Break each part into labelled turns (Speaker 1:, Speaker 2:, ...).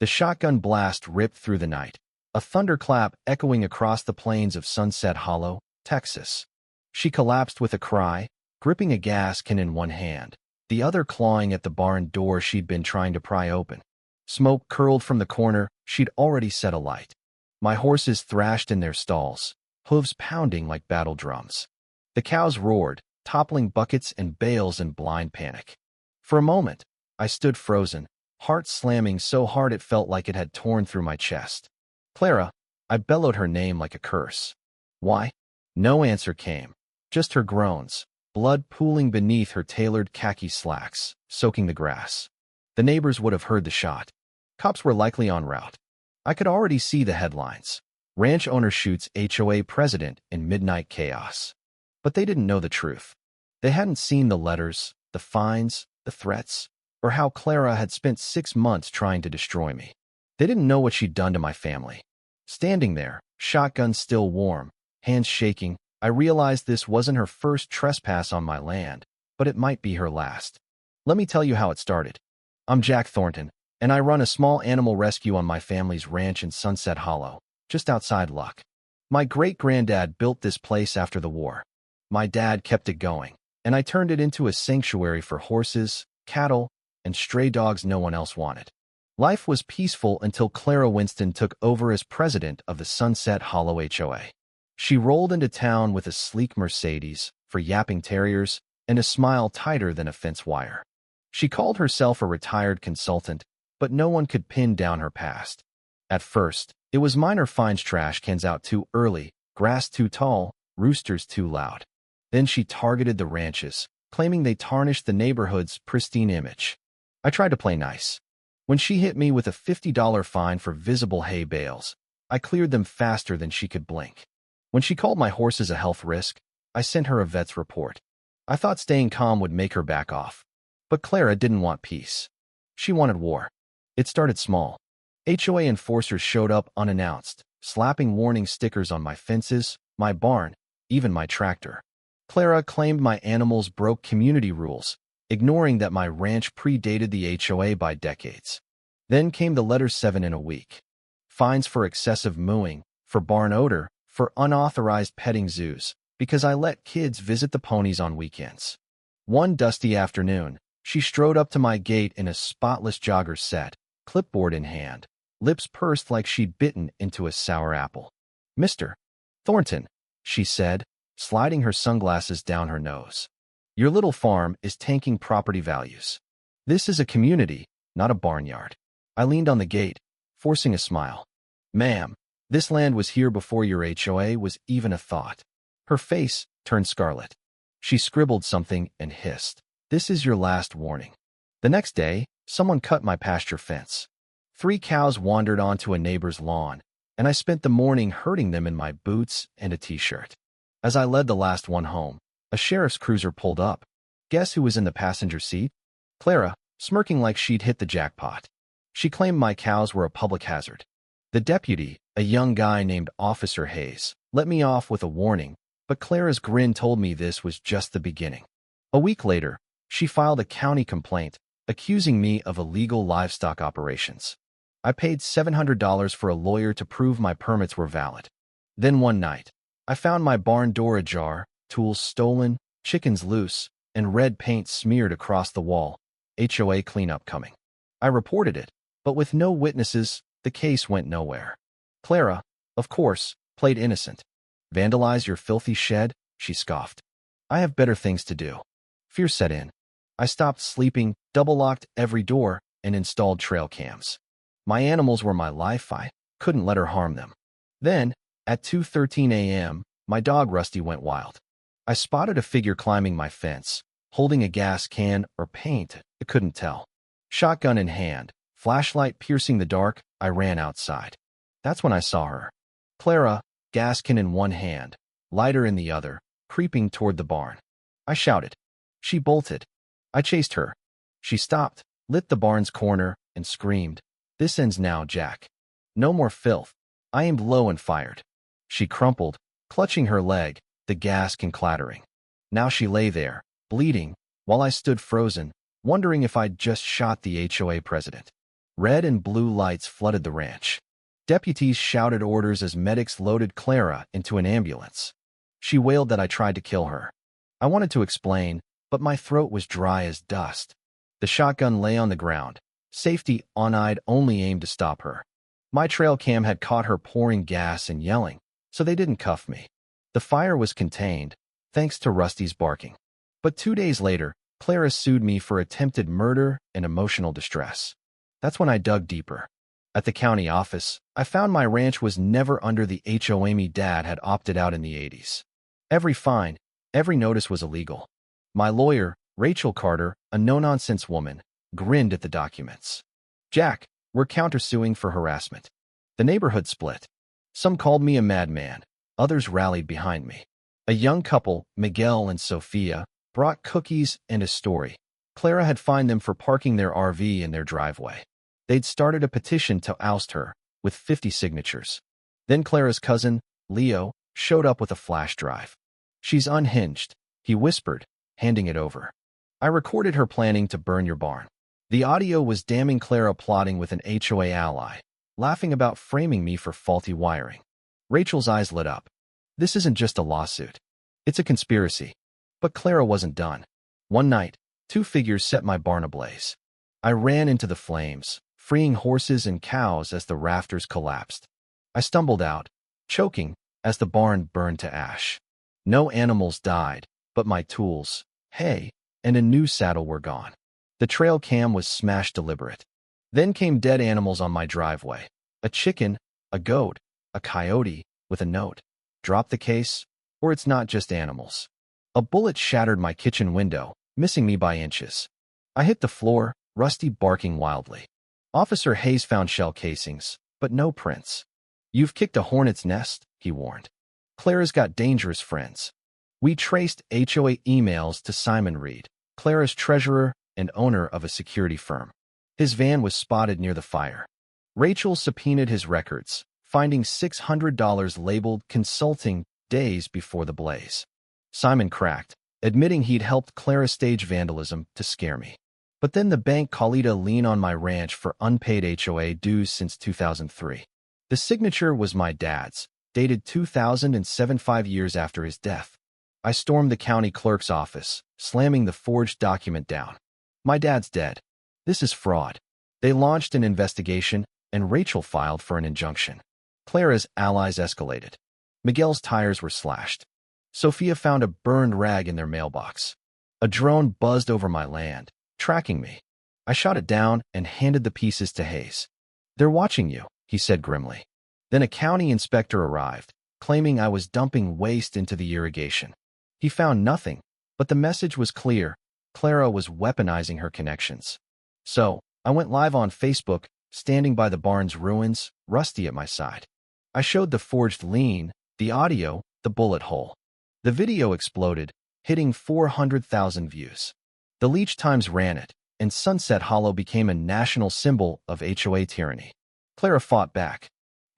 Speaker 1: The shotgun blast ripped through the night, a thunderclap echoing across the plains of Sunset Hollow, Texas. She collapsed with a cry, gripping a gas can in one hand, the other clawing at the barn door she'd been trying to pry open. Smoke curled from the corner she'd already set alight. My horses thrashed in their stalls, hooves pounding like battle drums. The cows roared, toppling buckets and bales in blind panic. For a moment, I stood frozen, heart slamming so hard it felt like it had torn through my chest. "Clara," I bellowed her name like a curse. "Why?" No answer came, just her groans, blood pooling beneath her tailored khaki slacks, soaking the grass. The neighbors would have heard the shot. Cops were likely en route. I could already see the headlines. Ranch owner shoots HOA president in midnight chaos. But they didn't know the truth. They hadn't seen the letters, the fines, the threats, or how Clara had spent 6 months trying to destroy me. They didn't know what she'd done to my family. Standing there, shotgun still warm, hands shaking, I realized this wasn't her first trespass on my land, but it might be her last. Let me tell you how it started. I'm Jack Thornton, and I run a small animal rescue on my family's ranch in Sunset Hollow, just outside Luck. My great-granddad built this place after the war. My dad kept it going, and I turned it into a sanctuary for horses, cattle, and stray dogs no one else wanted. Life was peaceful until Clara Winston took over as president of the Sunset Hollow HOA. She rolled into town with a sleek Mercedes for yapping terriers and a smile tighter than a fence wire. She called herself a retired consultant, but no one could pin down her past. At first, it was minor fines: trash cans out too early, grass too tall, roosters too loud. Then she targeted the ranches, claiming they tarnished the neighborhood's pristine image. I tried to play nice. When she hit me with a $50 fine for visible hay bales, I cleared them faster than she could blink. When she called my horses a health risk, I sent her a vet's report. I thought staying calm would make her back off. But Clara didn't want peace. She wanted war. It started small. HOA enforcers showed up unannounced, slapping warning stickers on my fences, my barn, even my tractor. Clara claimed my animals broke community rules, ignoring that my ranch predated the HOA by decades. Then came the letter 7 in a week. Fines for excessive mooing, for barn odor, for unauthorized petting zoos, because I let kids visit the ponies on weekends. One dusty afternoon, she strode up to my gate in a spotless jogger set, clipboard in hand, lips pursed like she'd bitten into a sour apple. "Mr. Thornton," she said, sliding her sunglasses down her nose. "Your little farm is tanking property values. This is a community, not a barnyard." I leaned on the gate, forcing a smile. "Ma'am, this land was here before your HOA was even a thought." Her face turned scarlet. She scribbled something and hissed, "This is your last warning." The next day, someone cut my pasture fence. 3 cows wandered onto a neighbor's lawn, and I spent the morning herding them in my boots and a t-shirt. As I led the last one home, a sheriff's cruiser pulled up. Guess who was in the passenger seat? Clara, smirking like she'd hit the jackpot. She claimed my cows were a public hazard. The deputy, a young guy named Officer Hayes, let me off with a warning, but Clara's grin told me this was just the beginning. A week later, she filed a county complaint, accusing me of illegal livestock operations. I paid $700 for a lawyer to prove my permits were valid. Then one night, I found my barn door ajar, tools stolen, chickens loose, and red paint smeared across the wall. HOA cleanup coming. I reported it, but with no witnesses, the case went nowhere. Clara, of course, played innocent. "Vandalize your filthy shed?" she scoffed. "I have better things to do." Fear set in. I stopped sleeping, double-locked every door, and installed trail cams. My animals were my life. I couldn't let her harm them. Then, at 2:13 a.m., my dog Rusty went wild. I spotted a figure climbing my fence, holding a gas can or paint, I couldn't tell. Shotgun in hand, flashlight piercing the dark, I ran outside. That's when I saw her. Clara, gas can in one hand, lighter in the other, creeping toward the barn. I shouted. She bolted. I chased her. She stopped, lit the barn's corner, and screamed, "This ends now, Jack. No more filth." I aimed low and fired. She crumpled, clutching her leg, the gas can clattering. Now she lay there, bleeding, while I stood frozen, wondering if I'd just shot the HOA president. Red and blue lights flooded the ranch. Deputies shouted orders as medics loaded Clara into an ambulance. She wailed that I tried to kill her. I wanted to explain, but my throat was dry as dust. The shotgun lay on the ground. Safety on-eyed only aimed to stop her. My trail cam had caught her pouring gas and yelling, so they didn't cuff me. The fire was contained, thanks to Rusty's barking. But 2 days later, Clara sued me for attempted murder and emotional distress. That's when I dug deeper. At the county office, I found my ranch was never under the HOA me dad had opted out in the 80s. Every fine, every notice was illegal. My lawyer, Rachel Carter, a no-nonsense woman, grinned at the documents. Jack, we're countersuing for harassment. The neighborhood split. Some called me a madman. Others rallied behind me. A young couple, Miguel and Sophia, brought cookies and a story. Clara had fined them for parking their RV in their driveway. They'd started a petition to oust her, with 50 signatures. Then Clara's cousin, Leo, showed up with a flash drive. She's unhinged, he whispered, handing it over. I recorded her planning to burn your barn. The audio was damning Clara plotting with an HOA ally, laughing about framing me for faulty wiring. Rachel's eyes lit up. This isn't just a lawsuit. It's a conspiracy. But Clara wasn't done. One night, 2 figures set my barn ablaze. I ran into the flames, freeing horses and cows as the rafters collapsed. I stumbled out, choking, as the barn burned to ash. No animals died, but my tools, hay, and a new saddle were gone. The trail cam was smashed deliberate. Then came dead animals on my driveway. A chicken, a goat, a coyote, with a note. Drop the case, or it's not just animals. A bullet shattered my kitchen window, missing me by inches. I hit the floor, Rusty barking wildly. Officer Hayes found shell casings, but no prints. You've kicked a hornet's nest, he warned. Clara's got dangerous friends. We traced HOA emails to Simon Reed, Clara's treasurer and owner of a security firm. His van was spotted near the fire. Rachel subpoenaed his records, finding $600 labeled consulting days before the blaze. Simon cracked, admitting he'd helped Clara stage vandalism to scare me. But then the bank called a lien on my ranch for unpaid HOA dues since 2003. The signature was my dad's, dated 2007, 5 years after his death. I stormed the county clerk's office, slamming the forged document down. My dad's dead. This is fraud. They launched an investigation, and Rachel filed for an injunction. Clara's allies escalated. Miguel's tires were slashed. Sophia found a burned rag in their mailbox. A drone buzzed over my land, tracking me. I shot it down and handed the pieces to Hayes. They're watching you, he said grimly. Then a county inspector arrived, claiming I was dumping waste into the irrigation. He found nothing, but the message was clear. Clara was weaponizing her connections. So, I went live on Facebook, standing by the barn's ruins, Rusty at my side. I showed the forged lien, the audio, the bullet hole. The video exploded, hitting 400,000 views. The Leech Times ran it, and Sunset Hollow became a national symbol of HOA tyranny. Clara fought back.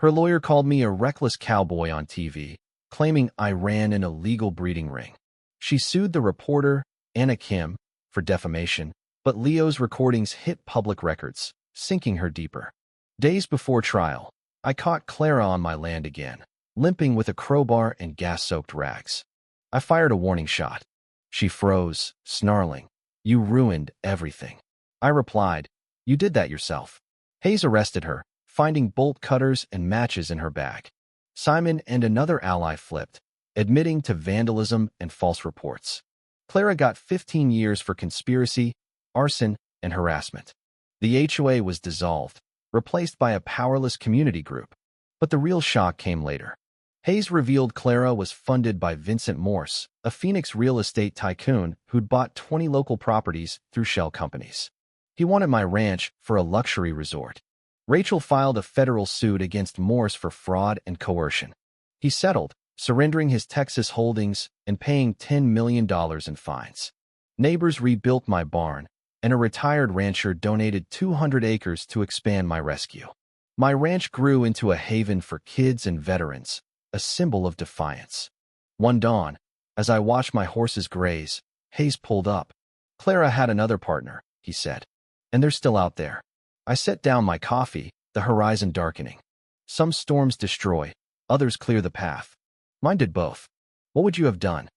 Speaker 1: Her lawyer called me a reckless cowboy on TV, claiming I ran an illegal breeding ring. She sued the reporter, Anna Kim, for defamation, but Leo's recordings hit public records, sinking her deeper. Days before trial, I caught Clara on my land again, limping with a crowbar and gas-soaked rags. I fired a warning shot. She froze, snarling, "You ruined everything." I replied, "You did that yourself." Hayes arrested her, finding bolt cutters and matches in her bag. Simon and another ally flipped, admitting to vandalism and false reports. Clara got 15 years for conspiracy, arson, and harassment. The HOA was dissolved, replaced by a powerless community group. But the real shock came later. Hayes revealed Clara was funded by Vincent Morse, a Phoenix real estate tycoon who'd bought 20 local properties through shell companies. He wanted my ranch for a luxury resort. Rachel filed a federal suit against Morse for fraud and coercion. He settled, surrendering his Texas holdings and paying $10 million in fines. Neighbors rebuilt my barn, and a retired rancher donated 200 acres to expand my rescue. My ranch grew into a haven for kids and veterans, a symbol of defiance. One dawn, as I watched my horses graze, Hayes pulled up. "Clara had another partner," he said, "and they're still out there." I set down my coffee, the horizon darkening. Some storms destroy, others clear the path. Mine did both. What would you have done?